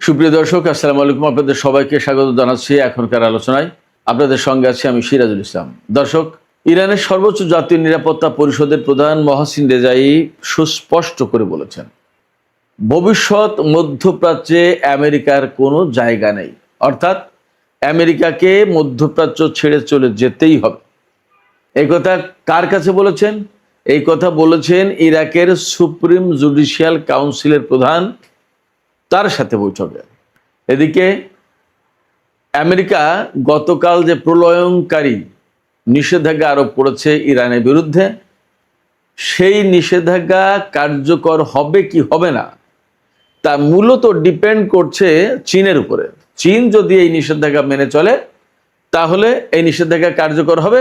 সুপ্রিয় দর্শক, আসসালামু আলাইকুম। আপনাদের সবাইকে স্বাগত জানাচ্ছি এখনকার আলোচনায়। আপনাদের সঙ্গে আছি আমি সিরাজুল ইসলাম। দর্শক, ইরানের সর্বোচ্চ জাতীয় নিরাপত্তা পরিষদের প্রধান মহসিন রেজাই সুস্পষ্ট করে বলেছেন, ভবিষ্যৎ মধ্যপ্রাচ্যে আমেরিকার কোনো জায়গা নেই। অর্থাৎ আমেরিকাকে মধ্যপ্রাচ্য ছেড়ে চলে যেতেই হবে। এই কথা কার কাছে বলেছেন? এই কথা বলেছেন ইরাকের সুপ্রিম জুডিশিয়াল কাউন্সিলের প্রধান, তার সাথে বৈঠকে। এদিকে আমেরিকা গতকাল যে প্রলয়ঙ্কারী নিষেধাজ্ঞা আরোপ করেছে ইরানের বিরুদ্ধে, সেই নিষেধাজ্ঞা কার্যকর হবে কি হবে না তা মূলত ডিপেন্ড করছে চীনের উপরে। চীন যদি এই নিষেধাজ্ঞা মেনে চলে তাহলে এই নিষেধাজ্ঞা কার্যকর হবে,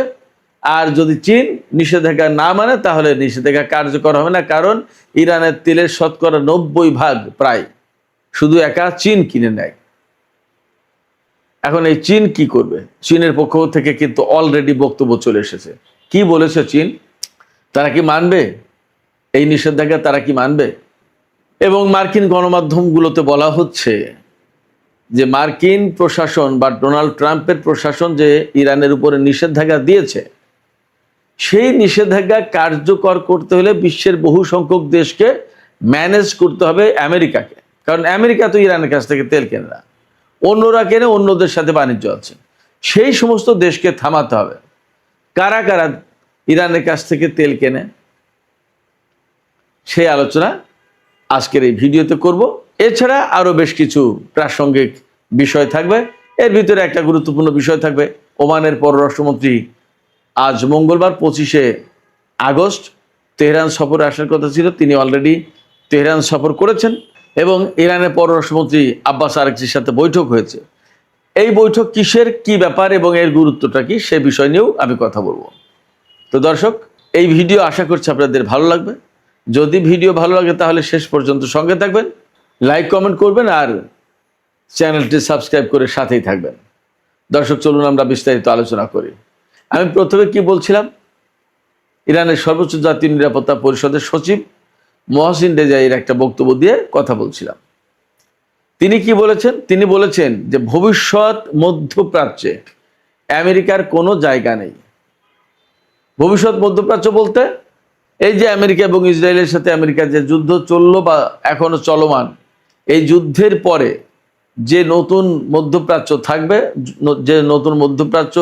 আর যদি চীন নিষেধাজ্ঞা না মানে তাহলে নিষেধাজ্ঞা কার্যকর হবে না। কারণ ইরানের তেলের শতকরা 90% প্রায় শুধু একা চীন কিনে নেয়। এখন এই চীন কি করবে? চীনের পক্ষ থেকে কিন্তু অলরেডি বক্তব্য চলে এসেছে। কি বলেছে চীন? তারা কি মানবে এই নিষেধাজ্ঞা? তারা কি মানবে? এবং মার্কিন গণমাধ্যমগুলোতে বলা হচ্ছে যে মার্কিন প্রশাসন বা ডোনাল্ড ট্রাম্পের প্রশাসন যে ইরানের উপরে নিষেধাজ্ঞা দিয়েছে, সেই নিষেধাজ্ঞা কার্যকর করতে হলে বিশ্বের বহু সংখ্যক দেশকে ম্যানেজ করতে হবে আমেরিকাকে। কারণ আমেরিকা তো ইরানের কাছ থেকে তেল কেনে না, অন্যরা কেনে, অন্যদের সাথে বাণিজ্য আছে। সেই সমস্ত দেশকে থামাতে হবে। কারা কারা ইরানের কাছ থেকে তেল কেনে, সেই আলোচনা আজকের এই ভিডিওতে করব। এছাড়া আরও বেশ কিছু প্রাসঙ্গিক বিষয় থাকবে। এর ভিতরে একটা গুরুত্বপূর্ণ বিষয় থাকবে, ওমানের পররাষ্ট্রমন্ত্রী আজ মঙ্গলবার 25শে আগস্ট তেহরান সফরে আসার কথা ছিল। তিনি অলরেডি তেহরান সফর করেছেন এবং ইরানের পররাষ্ট্রমন্ত্রী আব্বাস আরাকচির সাথে বৈঠক হয়েছে। এই বৈঠক কিসের, কি ব্যাপার এবং এর গুরুত্বটা কি, সে বিষয় নিয়েও আমি কথা বলবো। তো দর্শক, এই ভিডিও আশা করছি আপনাদের ভালো লাগবে। যদি ভিডিও ভালো লাগে তাহলে শেষ পর্যন্ত সঙ্গে থাকবেন, লাইক কমেন্ট করবেন আর চ্যানেলটি সাবস্ক্রাইব করে সাথেই থাকবেন। দর্শক, চলুন আমরা বিস্তারিত আলোচনা করি। আমি প্রথমে কি বলছিলাম, ইরানের সর্বোচ্চ জাতীয় নিরাপত্তা পরিষদের সচিব মহসিন রেজাইয়ের একটা বক্তব্য দিয়ে কথা বলছিলাম। তিনি কি বলেছেন? তিনি বলেছেন যে ভবিষ্যৎ মধ্যপ্রাচ্যে আমেরিকার কোনো জায়গা নেই। ভবিষ্যৎ মধ্যপ্রাচ্য বলতে এই যে আমেরিকা এবং ইসরায়েলের সাথে আমেরিকার যে যুদ্ধ চললো বা এখনো চলমান, এই যুদ্ধের পরে যে নতুন মধ্যপ্রাচ্য থাকবে, যে নতুন মধ্যপ্রাচ্য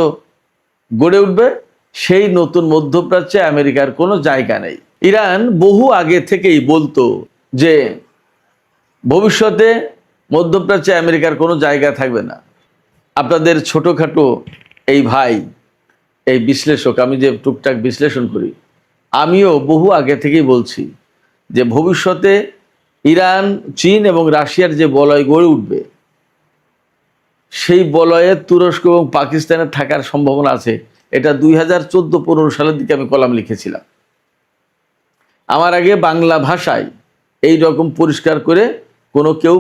গড়ে উঠবে, সেই নতুন মধ্যপ্রাচ্যে আমেরিকার কোনো জায়গা নেই। ইরান বহু আগে থেকেই বলতো যে ভবিষ্যতে মধ্যপ্রাচ্যে আমেরিকার কোনো জায়গা থাকবে না। আপনাদের ছোটোখাটো এই ভাই, এই বিশ্লেষক, আমি যে টুকটাক বিশ্লেষণ করি, আমিও বহু আগে থেকেই বলছি যে ভবিষ্যতে ইরান, চীন এবং রাশিয়ার যে বলয় গড়ে উঠবে, সেই বলয়ে তুরস্ক এবং পাকিস্তানের থাকার সম্ভাবনা আছে। এটা 2014-15 সালের দিকে আমি কলাম লিখেছিলাম। আমার আগে বাংলা ভাষায় এই রকম পরিষ্কার করে কোনো কেউ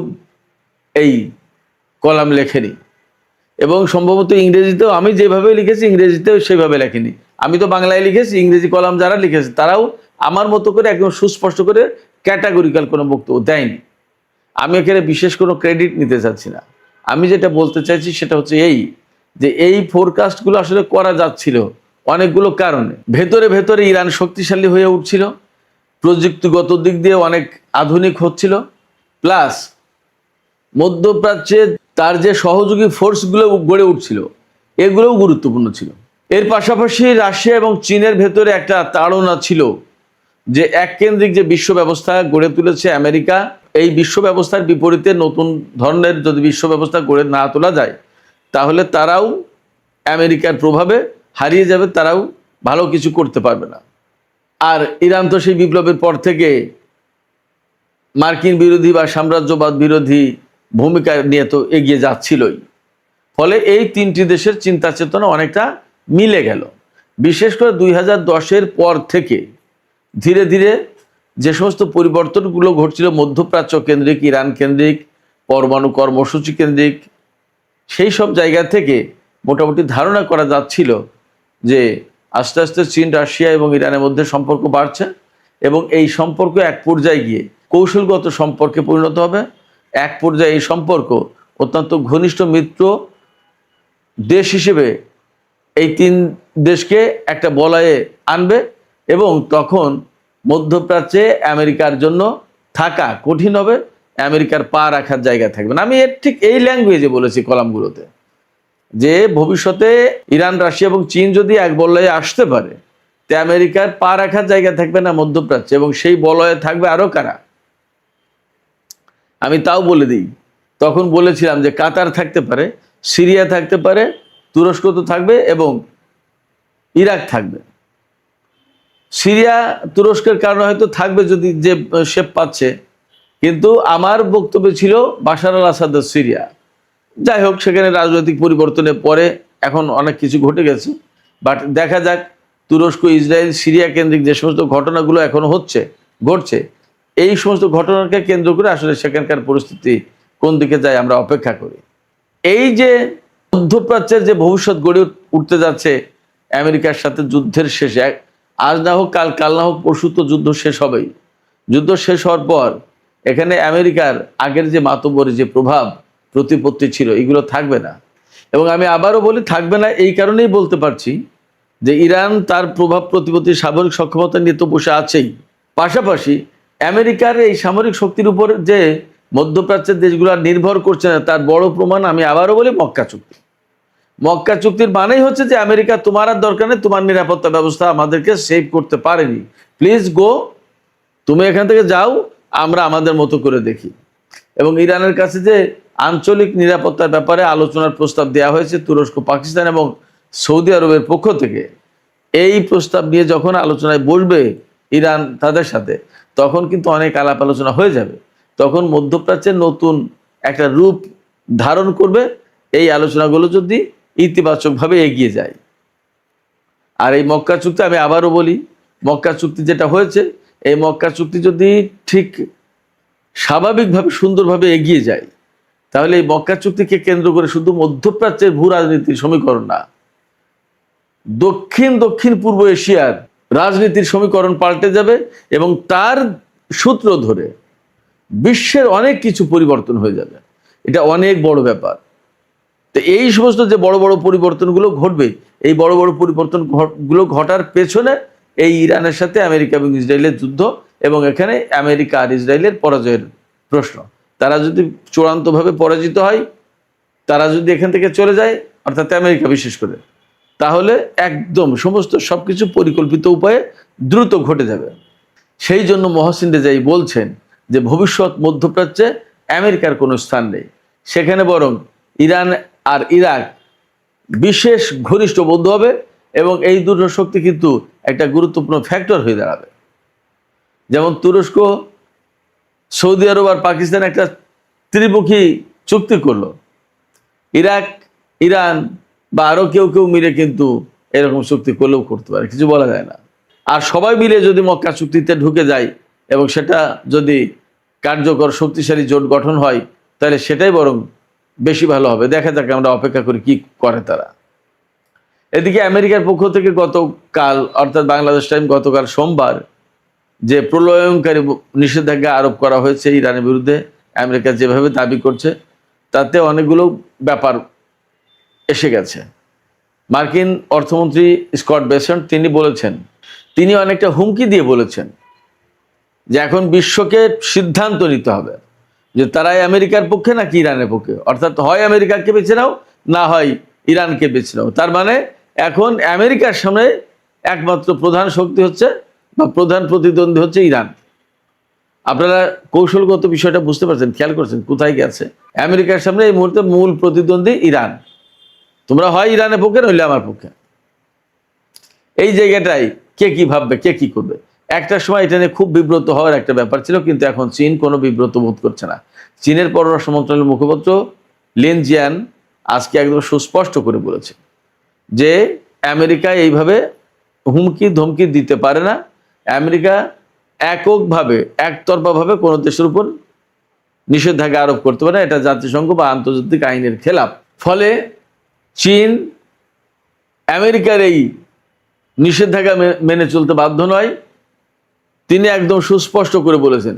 এই কলাম লেখেনি, এবং সম্ভবত ইংরেজিতেও আমি যেভাবে লিখেছি ইংরেজিতেও সেভাবে লেখেনি। আমি তো বাংলায় লিখেছি, ইংরেজি কলাম যারা লিখেছে তারাও আমার মতো করে একদম সুস্পষ্ট করে ক্যাটাগরিক্যাল কোনো বক্তব্য দেয়নি। আমি এখানে বিশেষ কোনো ক্রেডিট নিতে চাচ্ছি না। আমি যেটা বলতে চাইছি সেটা হচ্ছে এই, যে এই ফোরকাস্টগুলো আসলে করা যাচ্ছিল অনেকগুলো কারণে। ভেতরে ভেতরে ইরান শক্তিশালী হয়ে উঠছিল, প্রযুক্তিগত দিক দিয়ে অনেক আধুনিক হচ্ছিল, প্লাস মধ্যপ্রাচ্যে তার যে সহযোগী ফোর্সগুলো গড়ে উঠছিল, এগুলোও গুরুত্বপূর্ণ ছিল। এর পাশাপাশি রাশিয়া এবং চীনের ভেতরে একটা তাড়না ছিল যে এককেন্দ্রিক যে বিশ্ব ব্যবস্থা গড়ে তুলেছে আমেরিকা, এই বিশ্ব ব্যবস্থার বিপরীতে নতুন ধরনের যদি বিশ্ব ব্যবস্থা গড়ে না তোলা যায় তাহলে তারাও আমেরিকার প্রভাবে হারিয়ে যাবে, তারাও ভালো কিছু করতে পারবে না। আর ইরান তো সেই বিপ্লবের পর থেকে মার্কিন বিরোধী বা সাম্রাজ্যবাদ বিরোধী ভূমিকা নিয়ে তো এগিয়ে যাচ্ছিলই। ফলে এই তিনটি দেশের চিন্তা চেতনা অনেকটা মিলে গেল। বিশেষ করে 2010-এর পর থেকে ধীরে ধীরে যে সমস্ত পরিবর্তনগুলো ঘটছিল মধ্যপ্রাচ্য কেন্দ্রিক, ইরান কেন্দ্রিক, পরমাণু কর্মসূচি কেন্দ্রিক, সেই সব জায়গা থেকে মোটামুটি ধারণা করা যাচ্ছিল যে আস্তে আস্তে চীন, রাশিয়া এবং ইরানের মধ্যে সম্পর্ক বাড়ছে এবং এই সম্পর্ক এক পর্যায়ে গিয়ে কৌশলগত সম্পর্কে পরিণত হবে এক পর্যায়ে এই সম্পর্ক অত্যন্ত ঘনিষ্ঠ মিত্র দেশ হিসেবে এই তিন দেশকে একটা বলয়ে আনবে এবং তখন মধ্যপ্রাচ্যে আমেরিকার জন্য থাকা কঠিন হবে, আমেরিকার পা রাখার জায়গা থাকবে না। আমি ঠিক এই ল্যাঙ্গুয়েজে বলেছি কলামগুলোতে যে ভবিষ্যতে ইরান, রাশিয়া এবং চীন যদি এক বলয়ে আসতে পারে, তে আমেরিকার পা রাখার জায়গা থাকবে না মধ্যপ্রাচ্যে, এবং সেই বলয়ে থাকবে আরো কারা। আমি তাও বলে দিই, তখন বলেছিলাম যে কাতার থাকতে পারে, সিরিয়া থাকতে পারে, তুরস্ক তো থাকবে এবং ইরাক থাকবে। সিরিয়া তুরস্কের কারণে হয়তো থাকবে যদি যে শেপ পাচ্ছে, কিন্তু আমার বক্তব্য ছিল বাশার আল আসাদের সিরিয়া। যাই হোক, সেখানে রাজনৈতিক পরিবর্তনের পরে এখন অনেক কিছু ঘটে গেছে, বাট দেখা যাক তুরস্ক, ইসরায়েল, সিরিয়া কেন্দ্রিক যে সমস্ত ঘটনাগুলো এখনো ঘটছে, এই সমস্ত ঘটনাকে কেন্দ্র করে আসলে সেখানকার পরিস্থিতি কোন দিকে যায় আমরা অপেক্ষা করি। এই যে মধ্যপ্রাচ্যের যে ভবিষ্যৎ গড়ে উঠতে যাচ্ছে আমেরিকার সাথে যুদ্ধের শেষে, আজ না হোক কাল, কাল না হোক পরশু তো যুদ্ধ শেষ হবেই। যুদ্ধ শেষ হওয়ার পর এখানে আমেরিকার আগের যে মাতব্বরী যে প্রভাব প্রতিপত্তি ছিল, এগুলো থাকবে না। এবং আমি আবারও বলি থাকবে না, এই কারণেই বলতে পারছি যে ইরান তার প্রভাব প্রতিপত্তি সামরিক সক্ষমতা নিয়ে তো বসে আছেই, পাশাপাশি আমেরিকার এই সামরিক শক্তির উপর যে মধ্যপ্রাচ্যের দেশগুলো নির্ভর করছে না, তার বড় প্রমাণ আমি আবারও বলি মক্কা চুক্তি। মক্কা চুক্তির মানেই হচ্ছে যে আমেরিকা তোমার আর দরকার নেই, তোমার নিরাপত্তা ব্যবস্থা আমাদেরকে সেভ করতে পারেনি, প্লিজ গো, তুমি এখান থেকে যাও, আমরা আমাদের মতো করে দেখি। এবং ইরানের কাছে যে আঞ্চলিক নিরাপত্তার ব্যাপারে আলোচনার প্রস্তাব দেওয়া হয়েছে তুরস্ক, পাকিস্তান এবং সৌদি আরবের পক্ষ থেকে, এই প্রস্তাব নিয়ে যখন আলোচনায় বসবে ইরান তাদের সাথে, তখন কিন্তু অনেক আলাপ আলোচনা হয়ে যাবে। তখন মধ্যপ্রাচ্যের নতুন একটা রূপ ধারণ করবে এই আলোচনাগুলো যদি ইতিবাচকভাবে এগিয়ে যায়। আর এই মক্কা চুক্তি, আমি আবারও বলি, মক্কা চুক্তি যেটা হয়েছে, এই মক্কা চুক্তি যদি ঠিক স্বাভাবিকভাবে সুন্দরভাবে এগিয়ে যায়, তাহলে এই মক্কা চুক্তিকে কেন্দ্র করে শুধু মধ্যপ্রাচ্যের ভূ রাজনীতির সমীকরণ না, দক্ষিণ পূর্ব এশিয়ার রাজনীতির সমীকরণ পাল্টে যাবে এবং তার সূত্র ধরে বিশ্বের অনেক কিছু পরিবর্তন হয়ে যাবে। এটা অনেক বড় ব্যাপার। তো এই সমস্ত যে বড় বড় পরিবর্তনগুলো ঘটবে, এই বড় বড় পরিবর্তনগুলো ঘটার পেছনে এই ইরানের সাথে আমেরিকা এবং ইসরায়েলের যুদ্ধ, এবং এখানে আমেরিকা আর ইসরায়েলের পরাজয়ের প্রশ্ন। তারা যদি চূড়ান্তভাবে পরাজিত হয়, তারা যদি এখান থেকে চলে যায়, অর্থাৎ আমেরিকা বিশেষ করে, তাহলে একদম সমস্ত সবকিছু পরিকল্পিত উপায়ে দ্রুত ঘটে যাবে। সেই জন্য মহসিন রেজাই বলছেন যে ভবিষ্যৎ মধ্যপ্রাচ্যে আমেরিকার কোনো স্থান নেই, সেখানে বরং ইরান আর ইরাক বিশেষ ঘনিষ্ঠ বন্ধু হবে, এবং এই দুটো শক্তি কিন্তু একটা গুরুত্বপূর্ণ ফ্যাক্টর হয়ে দাঁড়াবে। যেমন তুরস্ক, সৌদি আরব আর পাকিস্তান একটা ত্রিমুখী চুক্তি করলো, ইরাক, ইরান বা আরও কেউ মিলে কিন্তু এরকম চুক্তি করলেও করতে পারে, কিছু বলা যায় না। আর সবাই মিলে যদি মক্কা চুক্তিতে ঢুকে যায় এবং সেটা যদি কার্যকর শক্তিশালী জোট গঠন হয়, তাহলে সেটাই বরং বেশি ভালো হবে। দেখা যাক, আমরা অপেক্ষা করি কি করে তারা। এদিকে আমেরিকার পক্ষ থেকে গতকাল, অর্থাৎ বাংলাদেশ টাইম গতকাল সোমবার, যে প্রলয়ঙ্কারী নিষেধাজ্ঞা আরোপ করা হয়েছে ইরানের বিরুদ্ধে, আমেরিকা যেভাবে দাবি করছে, তাতে অনেকগুলো ব্যাপার এসে গেছে। মার্কিন অর্থমন্ত্রী স্কট বেসেন্ট তিনি অনেকটা হুমকি দিয়ে বলেছেন যে এখন বিশ্বকে সিদ্ধান্ত নিতে হবে যে তারাই আমেরিকার পক্ষে নাকি ইরানের পক্ষে, অর্থাৎ হয় আমেরিকাকে বেছে নাও, না হয় ইরানকে বেছে নাও। তার মানে এখন আমেরিকার সামনে একমাত্র প্রধান শক্তি হচ্ছে বা প্রধান প্রতিদ্বন্দ্বী হচ্ছে ইরান। আপনারা কৌশলগত বিষয়টা বুঝতে পারছেন, খেয়াল করছেন কোথায় গেছে? আমেরিকার সামনে এই মুহূর্তে মূল প্রতিদ্বন্দ্বী ইরান। তোমরা হয় ইরানের পক্ষে, নইলে আমার পক্ষে। এই জায়গাটাই কে কি ভাববে, কে কি করবে। একটা সময় এটা নিয়ে খুব বিব্রত হওয়ার একটা ব্যাপার ছিল, কিন্তু এখন চীন কোনো বিব্রত বোধ করছে না। চীনের পররাষ্ট্র মন্ত্রণালয়ের মুখপাত্র লিন জিয়ান আজকে একদম সুস্পষ্ট করে বলেছে যে আমেরিকা এইভাবে হুমকি ধমকি দিতে পারে না। আমেরিকা এককভাবে, একতরফাভাবে কোনো দেশের উপর নিষেধাজ্ঞা আরোপ করতে পারে না, এটা জাতিসংঘ বা আন্তর্জাতিক আইনের খেলাপ। ফলে চীন আমেরিকার এই নিষেধাজ্ঞা মেনে চলতে বাধ্য নয়। তিনি একদম সুস্পষ্ট করে বলেছেন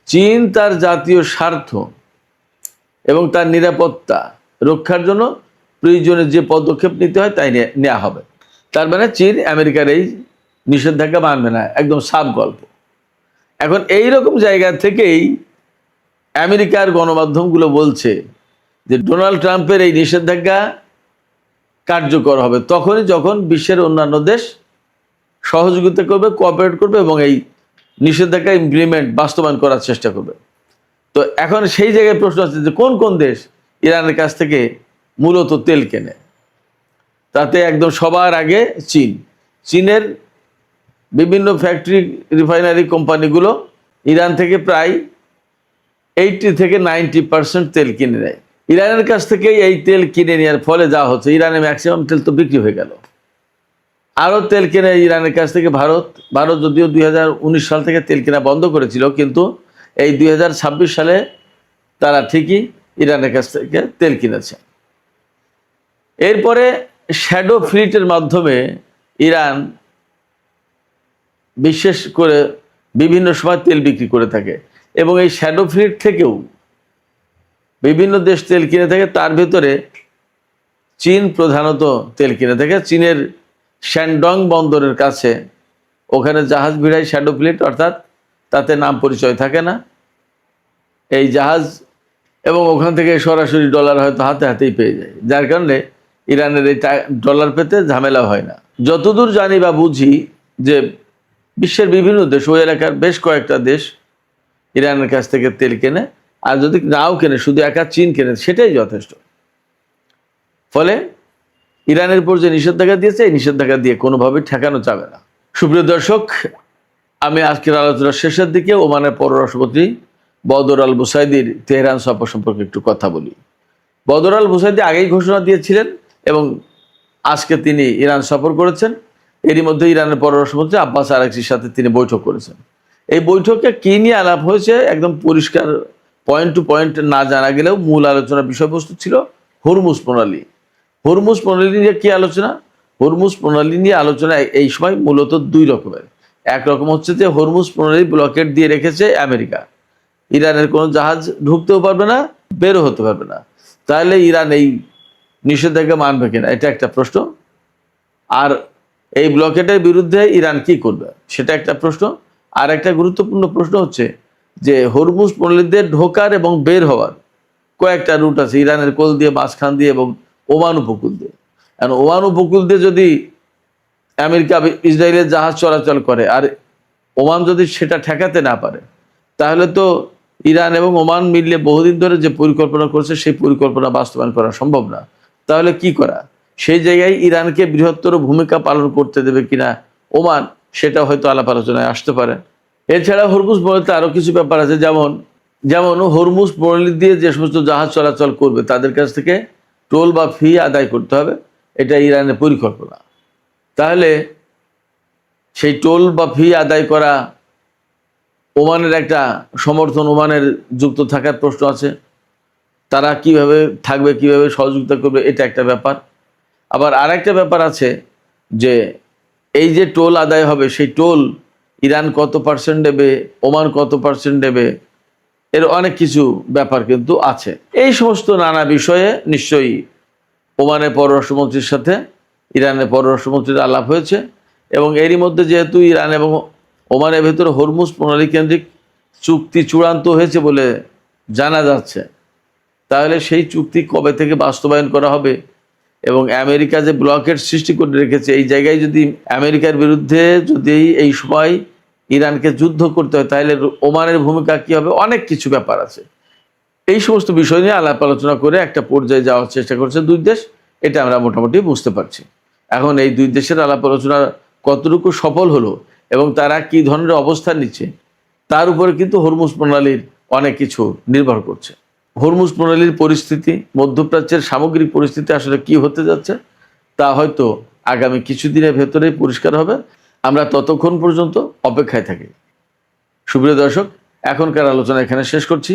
চীন তার জাতীয় স্বার্থ এবং তার নিরাপত্তা রক্ষার জন্য প্রয়োজনে যে পদক্ষেপ নিতে হয় তাই নেওয়া হবে। তার মানে চীন আমেরিকার এই নিষেধাজ্ঞা মানবে না, একদম সাফ গল্প। এখন এই রকম জায়গা থেকেই আমেরিকার গণমাধ্যমগুলো বলছে যে ডোনাল্ড ট্রাম্পের এই নিষেধাজ্ঞা কার্যকর হবে তখনই যখন বিশ্বের অন্যান্য দেশ সহযোগিতা করবে, কোঅপারেট করবে এবং এই নিষেধাজ্ঞা ইমপ্লিমেন্ট বাস্তবায়ন করার চেষ্টা করবে। তো এখন সেই জায়গায় প্রশ্ন আছে যে কোন কোন দেশ ইরানের কাছ থেকে মূলত তেল কেনে। তাতে একদম সবার আগে চীন। চীনের বিভিন্ন ফ্যাক্টরি, রিফাইনারি কোম্পানিগুলো ইরান থেকে প্রায় 80 থেকে 90% তেল কিনে নেয়। ইরানের কাছ থেকে এই তেল কিনে নেওয়ার ফলে যা হচ্ছে, ইরানে ম্যাক্সিমাম তেল তো বিক্রি হয়ে গেল। আরও তেল কেনে ইরানের কাছ থেকে ভারত। যদিও 2019 সাল থেকে তেল কেনা বন্ধ করেছিল, কিন্তু এই 2026 সালে তারা ঠিকই ইরানের কাছ থেকে তেল কিনেছে। এরপরে শ্যাডো ফ্লিটের মাধ্যমে ইরান বিশেষ করে বিভিন্ন সময় তেল বিক্রি করে থাকে এবং এই শ্যাডো ফ্লিট থেকেও বিভিন্ন দেশ তেল কিনে থাকে। তার ভেতরে চীন প্রধানত তেল কিনে থাকে। চীনের শ্যানডং বন্দরের কাছে ওখানে জাহাজ ভিড়ায় শ্যাডো ফ্লিট, অর্থাৎ তাতে নাম পরিচয় থাকে না এই জাহাজ, এবং ওখান থেকে সরাসরি ডলার হয়তো হাতে হাতেই পেয়ে যায়, যার কারণে ইরানের এই ডলার পেতে ঝামেলা হয় না। যতদূর জানি বা বুঝি যে বিশ্বের বিভিন্ন দেশ, ওই এলাকার বেশ কয়েকটা দেশ ইরানের কাছ থেকে তেল কেনে, আর যদি নাও কেনে শুধু একা চীন কেনে সেটাই যথেষ্ট। ফলে ইরানের উপর যে নিষেধাজ্ঞা দিয়েছে এই নিষেধাজ্ঞা দিয়ে কোনোভাবে ঠেকানো যাবে না। সুপ্রিয় দর্শক, আমি আজকের আলোচনার শেষের দিকে ওমানের পররাষ্ট্রমন্ত্রী বদর আল বুসাইদির তেহরান সফর সম্পর্কে একটু কথা বলি। বদর আল বুসাইদি আগেই ঘোষণা দিয়েছিলেন এবং আজকে তিনি ইরান সফর করেছেন। এরই মধ্যে ইরানের পররাষ্ট্রমন্ত্রী আব্বাস আরাকচির সাথে তিনি বৈঠক করেছেন। এই বৈঠকে কী নিয়ে আলাপ হয়েছে একদম পরিষ্কার পয়েন্ট টু পয়েন্ট না জানা গেলেও মূল আলোচনার বিষয়বস্তু ছিল হরমুজ প্রণালী। হরমুজ প্রণালী নিয়ে কী আলোচনা? হরমুজ প্রণালী নিয়ে আলোচনা এই সময় মূলত দুই রকমের। একরকম হচ্ছে যে হরমুজ প্রণালী ব্লকেট দিয়ে রেখেছে আমেরিকা, ইরানের কোনো জাহাজ ঢুকতেও পারবে না, বেরো হতে পারবে না। তাহলে ইরান এই নিষেধাজ্ঞা মানবে কিনা, এটা একটা প্রশ্ন। আর এই ব্লকেটের বিরুদ্ধে ইরান কি করবে সেটা একটা প্রশ্ন। আর একটা গুরুত্বপূর্ণ প্রশ্ন হচ্ছে যে হরমুজ প্রণালীতে ঢোকার এবং বের হওয়ার কয়েকটা রুট আছে, ইরানের কোল দিয়ে, মাঝখান দিয়ে এবং ওমান উপকূল দিয়ে। কারণ ওমান উপকূল দিয়ে যদি আমেরিকা ইসরায়েলের জাহাজ চলাচল করে আর ওমান যদি সেটা ঠেকাতে না পারে, তাহলে তো ইরান এবং ওমান মিললে বহুদিন ধরে যে পরিকল্পনা করছে সেই পরিকল্পনা বাস্তবায়ন করা সম্ভব না। তাহলে কি করা? সেই জায়গায় ইরানকে বৃহত্তর ভূমিকা পালন করতে দেবে কিনা ওমান, সেটা হয়তো আলাপ আলোচনায় আসতে পারে। এছাড়া হরমুজ প্রণালীতে আরও কিছু ব্যাপার আছে, যেমন হরমুজ প্রণালী দিয়ে যে সমস্ত জাহাজ চলাচল করবে তাদের কাছ থেকে টোল বা ফি আদায় করতে হবে, এটা ইরানের পরিকল্পনা। তাহলে সেই টোল বা ফি আদায় করা, ওমানের একটা সমর্থন, ওমানের যুক্ত থাকার প্রশ্ন আছে। তারা কিভাবে থাকবে, কিভাবে সহযোগিতা করবে, এটা একটা ব্যাপার। আবার আরেকটা ব্যাপার আছে যে এই যে টোল আদায় হবে সেই টোল ইরান কত পার্সেন্ট দেবে, ওমান কত পার্সেন্ট দেবে, এর অনেক কিছু ব্যাপার কিন্তু আছে। এই সমস্ত নানা বিষয়ে নিশ্চয়ই ওমানের পররাষ্ট্রমন্ত্রীর সাথে ইরানের পররাষ্ট্রমন্ত্রীর আলাপ হয়েছে এবং এরই মধ্যে যেহেতু ইরান এবং ওমানের ভেতরে হরমুজ প্রণালী কেন্দ্রিক চুক্তি চূড়ান্ত হয়েছে বলে জানা যাচ্ছে, তাহলে সেই চুক্তি কবে থেকে বাস্তবায়ন করা হবে এবং আমেরিকা যে ব্লকেট সৃষ্টি করে রেখেছে এই জায়গায় যদি আমেরিকার বিরুদ্ধে যদি এই সময় ইরানকে যুদ্ধ করতে হয় তাহলে ওমানের ভূমিকা কী হবে, অনেক কিছু ব্যাপার আছে। এই সমস্ত বিষয় নিয়ে আলাপ আলোচনা করে একটা পর্যায়ে যাওয়ার চেষ্টা করছে দুই দেশ, এটা আমরা মোটামুটি বুঝতে পারছি। এখন এই দুই দেশের আলাপ আলোচনা কতটুকু সফল হলো এবং তারা কি ধরনের অবস্থান নিচ্ছে তার উপরে কিন্তু হরমুজ প্রণালীর অনেক কিছু নির্ভর করছে। হরমুজ প্রণালীর পরিস্থিতি, মধ্যপ্রাচ্যের সামগ্রিক পরিস্থিতি আসলে কি হতে যাচ্ছে তা হয়তো আগামী কিছুদিনের ভেতরেই পরিষ্কার হবে। আমরা ততক্ষণ পর্যন্ত অপেক্ষায় থাকি। সুপ্রিয় দর্শক, এখনকার আলোচনা এখানে শেষ করছি।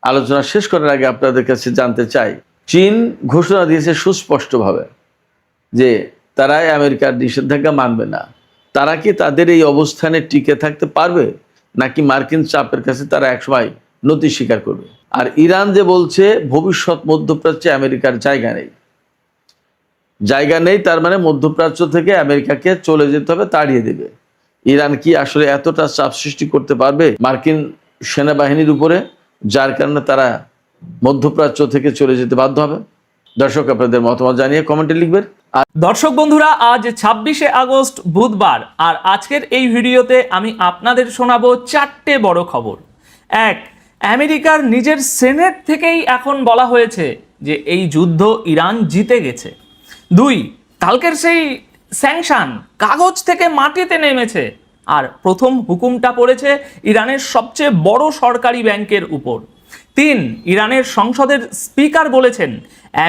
আলোচনা শেষ করার আগে আপনাদের কাছে জানতে চাই, চীন ঘোষণা দিয়েছে সুস্পষ্টভাবে যে তারাই আমেরিকার নিষেধাজ্ঞা মানবে না। তারা কি তাদের এই অবস্থানে টিকে থাকতে পারবে নাকি মার্কিন চাপের কাছে তারা একসময় নতি স্বীকার করবে? আর ইরান যে বলছে ভবিষ্যৎ মধ্যপ্রাচ্যে আমেরিকার জায়গা নেই, তার মানে মধ্যপ্রাচ্য থেকে আমেরিকাকে চলে যেতে হবে, তাড়িয়ে দেবে। ইরান কি আসলে এতটা চাপ সৃষ্টি করতে পারবে মার্কিন সেনাবাহিনীর উপরে, যার কারণে তারা মধ্যপ্রাচ্য থেকে চলে যেতে বাধ্য হবে? দর্শক, আপনাদের মতামত জানিয়ে কমেন্টে লিখবেন। দর্শক বন্ধুরা, আজ 26শে আগস্ট বুধবার, আর আজকের এই ভিডিওতে আমি আপনাদের শোনাবো 4টে বড় খবর। 1, আমেরিকার নিজের সেনেট থেকেই এখন বলা হয়েছে যে এই যুদ্ধ ইরান জিতে গেছে। 2, কালকের সেই স্যাংশন কাগজ থেকে মাটিতে নেমেছে, আর প্রথম হুকুমটা পড়েছে ইরানের সবচেয়ে বড় সরকারি ব্যাংকের উপর। 3, ইরানের সংসদের স্পিকার বলেছেন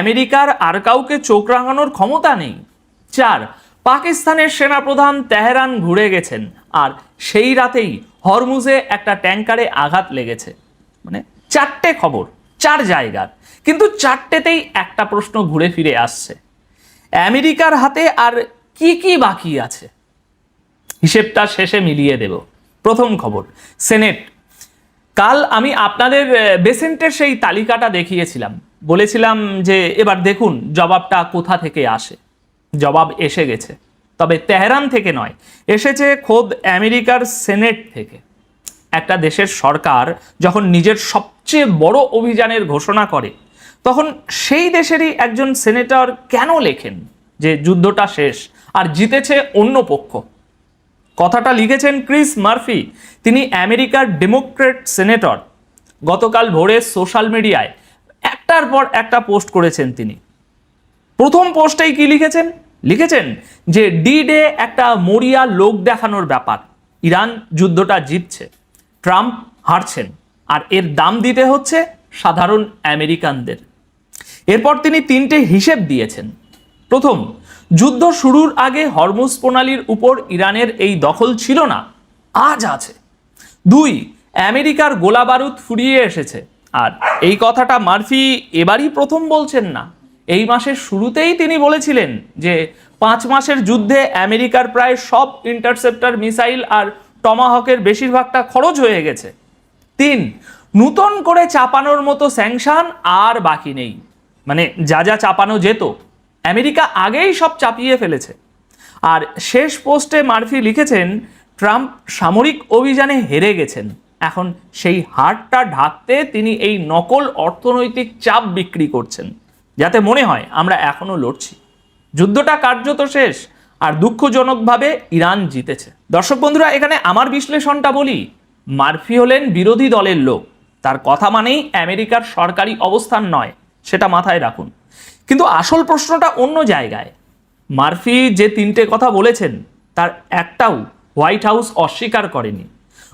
আমেরিকার আর কাউকে চোখ রাঙানোর ক্ষমতা নেই। 4, পাকিস্তানের সেনাপ্রধান তেহরান ঘুরে গেছেন, আর সেই রাতেই হরমুজে একটা ট্যাঙ্কারে আঘাত লেগেছে। মানে 4টে খবর 4 জায়গার, কিন্তু 4টেতেই একটা প্রশ্ন ঘুরে ফিরে আসছে, আমেরিকার হাতে আর কি কি বাকি আছে? হিসেবটা শেষে মিলিয়ে দেব। প্রথম খবর, সেনেট। কাল আমি আপনাদের বেসেন্টের সেই তালিকাটা দেখিয়েছিলাম, বলেছিলাম যে এবার দেখুন জবাবটা কোথা থেকে আসে। জবাব এসে গেছে, তবে তেহরান থেকে নয়, এসেছে খোদ আমেরিকার সেনেট থেকে। একটা দেশের সরকার যখন নিজের সবচেয়ে বড় অভিযানের ঘোষণা করে, তখন সেই দেশেরই একজন সেনেটর কেন লেখেন যে যুদ্ধটা শেষ আর জিতেছে অন্য পক্ষ? কথাটা লিখেছেন ক্রিস মার্ফি, তিনি আমেরিকার ডেমোক্রেট সেনেটর। গতকাল ভোরে সোশ্যাল মিডিয়ায় একটার পর একটা পোস্ট করেছেন তিনি। প্রথম পোস্টেই কি লিখেছেন যে ডি ডে একটা মরিয়া লোক দেখানোর ব্যাপার, ইরান যুদ্ধটা জিতছে, ট্রাম্প হারছেন, আর এর দাম দিতে হচ্ছে সাধারণ আমেরিকানদের। এরপর তিনি 3টে হিসেব দিয়েছেন। প্রথম, যুদ্ধ শুরুর আগে হরমুজ প্রণালীর উপর ইরানের এই দখল ছিল না, আজ আছে। 2, আমেরিকার গোলা বারুদ ফুরিয়ে এসেছে, আর এই কথাটা মার্ফি এবারই প্রথম বলছেন না। এই মাসের শুরুতেই তিনি বলেছিলেন যে 5 মাসের যুদ্ধে আমেরিকার প্রায় সব ইন্টারসেপ্টর মিসাইল আর টমাহকের বেশিরভাগটা খরচ হয়ে গেছে। 3, নতুন করে চাপানোর মতো স্যাংশন আর বাকি নেই, মানে যা যা চাপানো যেত আমেরিকা আগেই সব চাপিয়ে ফেলেছে। আর শেষ পোস্টে মার্ফি লিখেছেন ট্রাম্প সামরিক অভিযানে হেরে গেছেন, এখন সেই হারটা ঢাকতে তিনি এই নকল অর্থনৈতিক চাপ বিক্রি করছেন, যাতে মনে হয় আমরা এখনো লড়ছি। যুদ্ধটা কার্যত শেষ, আর দুঃখজনকভাবে ইরান জিতেছে। দর্শক বন্ধুরা, এখানে আমার বিশ্লেষণটা বলি, মার্ফি হলেন বিরোধী দলের লোক, তার কথা মানেই আমেরিকার সরকারি অবস্থান নয়, সেটা মাথায় রাখুন। কিন্তু আসল প্রশ্নটা অন্য জায়গায়। মার্ফি যে 3টে কথা বলেছেন তার একটাও হোয়াইট হাউস অস্বীকার করেনি।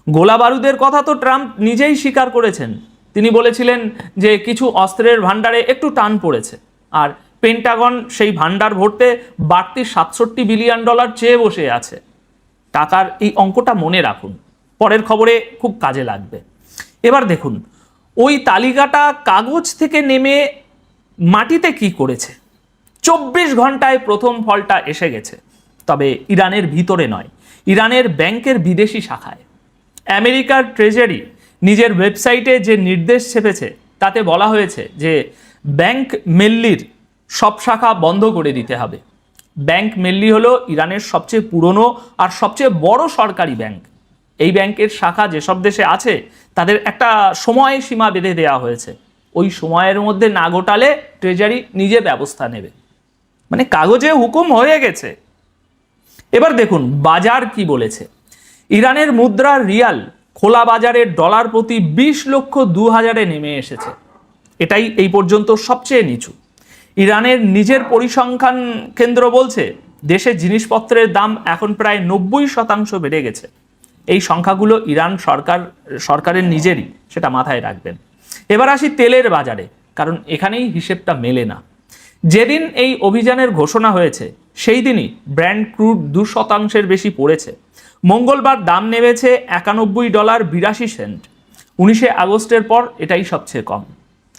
গোলা বারুদের কথা তো ট্রাম্প নিজেই স্বীকার করেছেন, তিনি বলেছিলেন যে কিছু অস্ত্রের ভাণ্ডারে একটু টান পড়েছে, আর পেন্টাগন সেই ভাণ্ডার ভরতে বাড়তি $67 বিলিয়ন চেয়ে বসে আছে। টাকার এই অঙ্কটা মনে রাখুন, পরের খবরে খুব কাজে লাগবে। এবার দেখুন ওই তালিকাটা কাগজ থেকে নেমে মাটিতে কি করেছে। 24 ঘন্টায় প্রথম ফলটা এসে গেছে, তবে ইরানের ভিতরে নয়, ইরানের ব্যাংকের বিদেশি শাখায়। আমেরিকার ট্রেজারি নিজের ওয়েবসাইটে যে নির্দেশ ছেপেছে তাতে বলা হয়েছে যে ব্যাংক মেল্লির সব শাখা বন্ধ করে দিতে হবে। ব্যাংক মেল্লি হলো ইরানের সবচেয়ে পুরনো আর সবচেয়ে বড় সরকারি ব্যাংক। এই ব্যাংকের শাখা যেসব দেশে আছে তাদের একটা সময় সীমা বেঁধে দেওয়া হয়েছে, ওই সময়ের মধ্যে না গোটালে ট্রেজারি নিজে ব্যবস্থা নেবে। মানে কাগজে হুকুম হয়ে গেছে। এবার দেখুন বাজার কি বলেছে। ইরানের মুদ্রা রিয়াল খোলা বাজারের ডলার প্রতি 20,02,000-এ নেমে এসেছে, এটাই এই পর্যন্ত সবচেয়ে নিচু। ইরানের নিজের পরিসংখ্যান কেন্দ্র বলছে দেশে জিনিসপত্রের দাম এখন প্রায় 90% বেড়ে গেছে। এই সংখ্যাগুলো ইরান সরকারের নিজেরই, সেটা মাথায় রাখবেন। এবার আসি তেলের বাজারে, কারণ এখানেই হিসেবটা মেলে না। যেদিন এই অভিযানের ঘোষণা হয়েছে সেই দিনই ব্র্যান্ড ক্রুড 2% বেশি পড়েছে। মঙ্গলবার দাম নেমেছে $91.82। 19শে আগস্টের পর এটাই সবচেয়ে কম।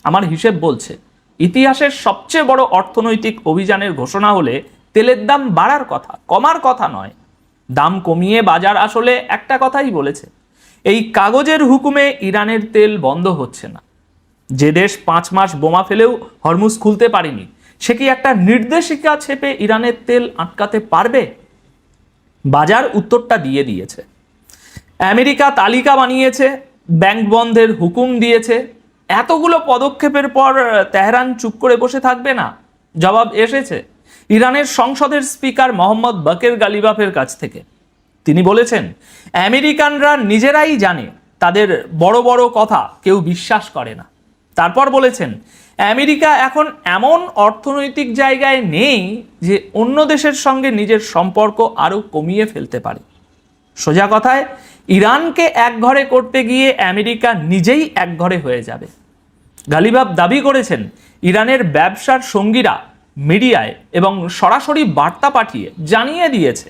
আমার হিসেব বলছে ইতিহাসের সবচেয়ে বড় অর্থনৈতিক অভিযানের ঘোষণা হলে তেলের দাম বাড়ার কথা, কমার কথা নয়। দাম কমিয়ে বাজার আসলে একটা কথাই বলেছে, এই কাগজের হুকুমে ইরানের তেল বন্ধ হচ্ছে না। যে দেশ 5 মাস বোমা ফেলেও হরমুজ খুলতে পারেনি, সে কি একটা নির্দেশিকা ছেপে ইরানের তেল আটকাতে পারবে? বাজার উত্তরটা দিয়ে দিয়েছে। আমেরিকা তালিকা বানিয়েছে, ব্যাংক বন্ধের হুকুম দিয়েছে। এতগুলো পদক্ষেপের পর তেহরান চুপ করে বসে থাকবে না। জবাব এসেছে ইরানের সংসদের স্পিকার মোহাম্মদ বাকের গালিবাফের কাছ থেকে। তিনি বলেছেন, আমেরিকানরা নিজেরাই জানে তাদের বড় বড় কথা কেউ বিশ্বাস করে না। তারপর বলেছেন, আমেরিকা এখন এমন অর্থনৈতিক জায়গায় নেই যে অন্য দেশের সঙ্গে নিজের সম্পর্ক আরও কমিয়ে ফেলতে পারে। সোজা কথায়, ইরানকে একঘরে করতে গিয়ে আমেরিকা নিজেই একঘরে হয়ে যাবে। গালিবাফ দাবি করেছেন, ইরানের ব্যবসার সঙ্গীরা মিডিয়ায় এবং সরাসরি বার্তা পাঠিয়ে জানিয়ে দিয়েছে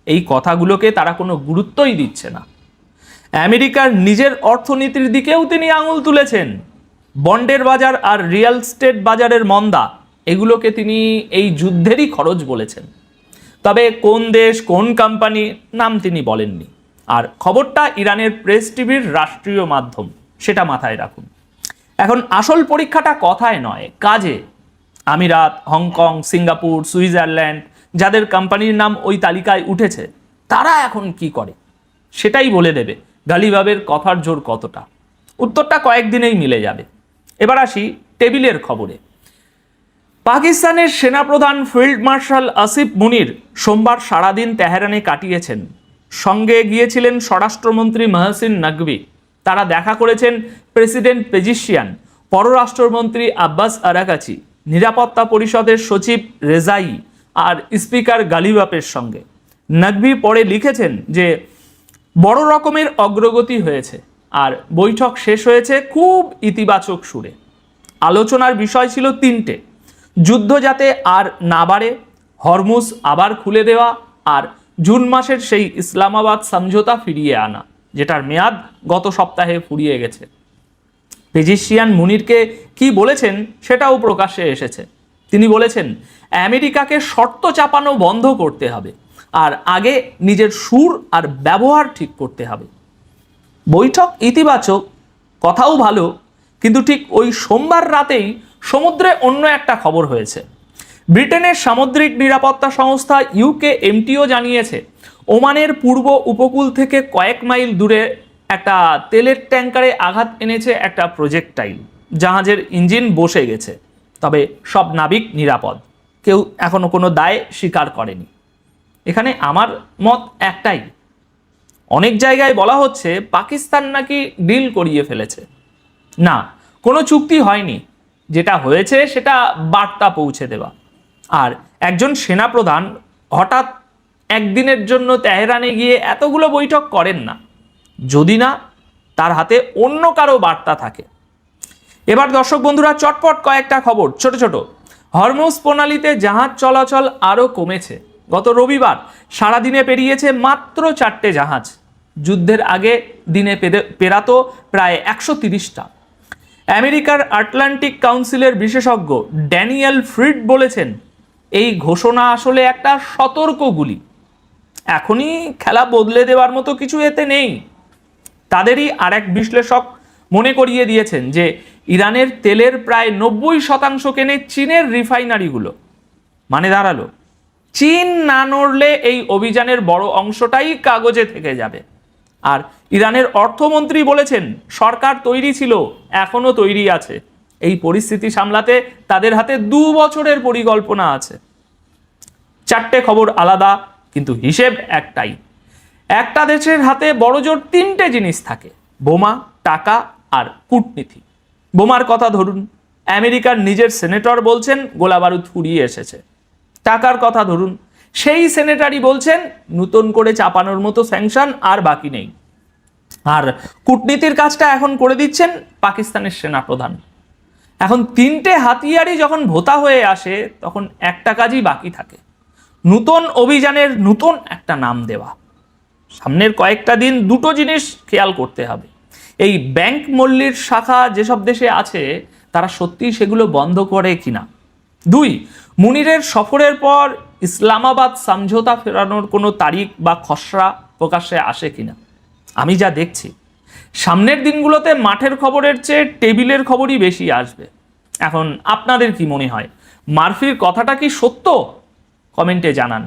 এই কথাগুলোকে তারা কোনো গুরুত্বই দিচ্ছে না। আমেরিকার নিজের অর্থনীতির দিকেও তিনি আঙুল তুলেছেন। বন্ডের বাজার আর রিয়েল এস্টেট বাজারের মন্দা, এগুলোকে তিনি এই যুদ্ধেরই খরচ বলেছেন। তবে কোন দেশ, কোন কোম্পানি নাম তিনি বলেননি। আর খবরটা ইরানের প্রেস টিভির রাষ্ট্রীয় মাধ্যম, সেটা মাথায় রাখুন। এখন আসল পরীক্ষাটা কথায় নয়, কাজে। আমিরাত, হংকং, সিঙ্গাপুর, সুইজারল্যান্ড, যাদের কোম্পানির নাম ওই তালিকায় উঠেছে, তারা এখন কি করে সেটাই বলে দেবে গালিবাফের কথার জোর কতটা। উত্তরটা কয়েকদিনেই মিলে যাবে। এবার আসি টেবিলের খবরে। পাকিস্তানের সেনাপ্রধান ফিল্ড মার্শাল আসিফ মুনির সোমবার সারাদিন তেহরানে কাটিয়েছেন। সঙ্গে গিয়েছিলেন স্বরাষ্ট্রমন্ত্রী মহসিন নকভি। তারা দেখা করেছেন প্রেসিডেন্ট পেজিশিয়ান, পররাষ্ট্রমন্ত্রী আব্বাস আরাকাচি, নিরাপত্তা পরিষদের সচিব রেজাই আর স্পিকার গালিবাফের সঙ্গে। নকভি পরে লিখেছেন যে বড় রকমের অগ্রগতি হয়েছে আর বৈঠক শেষ হয়েছে খুব ইতিবাচক সুরে। আলোচনার বিষয় ছিল 3টে: যুদ্ধ যাতে আর না বাড়ে, হরমুজ আবার খুলে দেওয়া, আর জুন মাসের সেই ইসলামাবাদ সমঝোতা ফিরিয়ে আনা, যেটার মেয়াদ গত সপ্তাহে ফুরিয়ে গেছে। পেজিশিয়ান মুনিরকে কি বলেছেন সেটাও প্রকাশ্যে এসেছে। তিনি বলেছেন, আমেরিকাকে শর্ত চাপানো বন্ধ করতে হবে আর আগে নিজের সুর আর ব্যবহার ঠিক করতে হবে। বৈঠক ইতিবাচক, কথাও ভালো, কিন্তু ঠিক ওই সোমবার রাতেই সমুদ্রে অন্য একটা খবর হয়েছে। ব্রিটেনের সামুদ্রিক নিরাপত্তা সংস্থা UKMTO জানিয়েছে, ওমানের পূর্ব উপকূল থেকে কয়েক মাইল দূরে একটা তেলের ট্যাঙ্কারে আঘাত এনেছে একটা প্রজেক্টাইল। জাহাজের ইঞ্জিন বসে গেছে, তবে সব নাবিক নিরাপদ। কেউ এখনো কোনো দায় স্বীকার করেনি। এখানে আমার মত একটাই, অনেক জায়গায় বলা হচ্ছে পাকিস্তান নাকি ডিল করিয়ে ফেলেছে। না, কোনো চুক্তি হয়নি। যেটা হয়েছে সেটা বার্তা পৌঁছে দেওয়া। আর একজন সেনাপ্রধান হঠাৎ একদিনের জন্য তেহরানে গিয়ে এতগুলো বৈঠক করেন না, যদি না তার হাতে অন্য কারো বার্তা থাকে। এবার দর্শক বন্ধুরা, চটপট কয়েকটা খবর ছোট ছোট। হরমুজ প্রণালীতে জাহাজ চলাচল আরও কমেছে। গত রবিবার সারাদিনে পেরিয়েছে মাত্র 4টে জাহাজ। যুদ্ধের আগে দিনে পেরাতো প্রায় 130টা। আমেরিকার আটলান্টিক কাউন্সিলের বিশেষজ্ঞ ড্যানিয়েল ফ্রিড বলেছেন, এই ঘোষণা আসলে একটা সতর্কগুলি। এখনই খেলা বদলে দেওয়ার মতো কিছু এতে নেই। তাদেরই আরেক বিশ্লেষক মনে করিয়ে দিয়েছেন যে ইরানের তেলের প্রায় 90% কেনে চীনের রিফাইনারিগুলো। মানে দাঁড়ালো, চীন না নড়লে এই অভিযানের বড় অংশটাই কাগজে থেকে যাবে। আর ইরানের অর্থমন্ত্রী বলেছেন, সরকার তৈরি ছিল, এখনো তৈরি আছে। এই পরিস্থিতি সামলাতে তাদের হাতে 2 বছরের পরিকল্পনা আছে। 4টে খবর আলাদা, কিন্তু হিসেব একটাই। একটা দেশের হাতে বড়জোর 3টে জিনিস থাকে: বোমা, টাকা আর কূটনীতি। বোমার কথা ধরুন, আমেরিকার নিজের সেনেটর বলছেন গোলাবারুদ ফুরিয়ে এসেছে। টাকার কথা ধরুন, সেই সেনেটারই বলছেন নতুন করে চাপানোর মতো স্যাংশন আর বাকি নেই। আর কূটনীতির কাজটা এখন করে দিচ্ছেন পাকিস্তানের সেনাপ্রধান। এখন 3টে হাতিয়ারই যখন ভোতা হয়ে আসে, তখন একটা কাজই বাকি থাকে: নতুন অভিযানের নতুন একটা নাম দেওয়া। সামনের কয়েকটা দিন 2টো জিনিস খেয়াল করতে হবে। এই ব্যাংক মল্লির শাখা যেসব দেশে আছে, তারা সত্যিই সেগুলো বন্ধ করে কিনা। 2, মুনিরের সফরের পর ইসলামাবাদ সমঝোতা ফেরানোর কোনো তারিখ বা খসড়া প্রকাশ্যে আসে কিনা। আমি যা দেখছি সামনের দিনগুলোতে মাঠের খবরের চেয়ে টেবিলের খবরই বেশি আসবে। এখন আপনাদের কি মনে হয়, মারফির কথাটা কি সত্য? কমেন্টে জানান।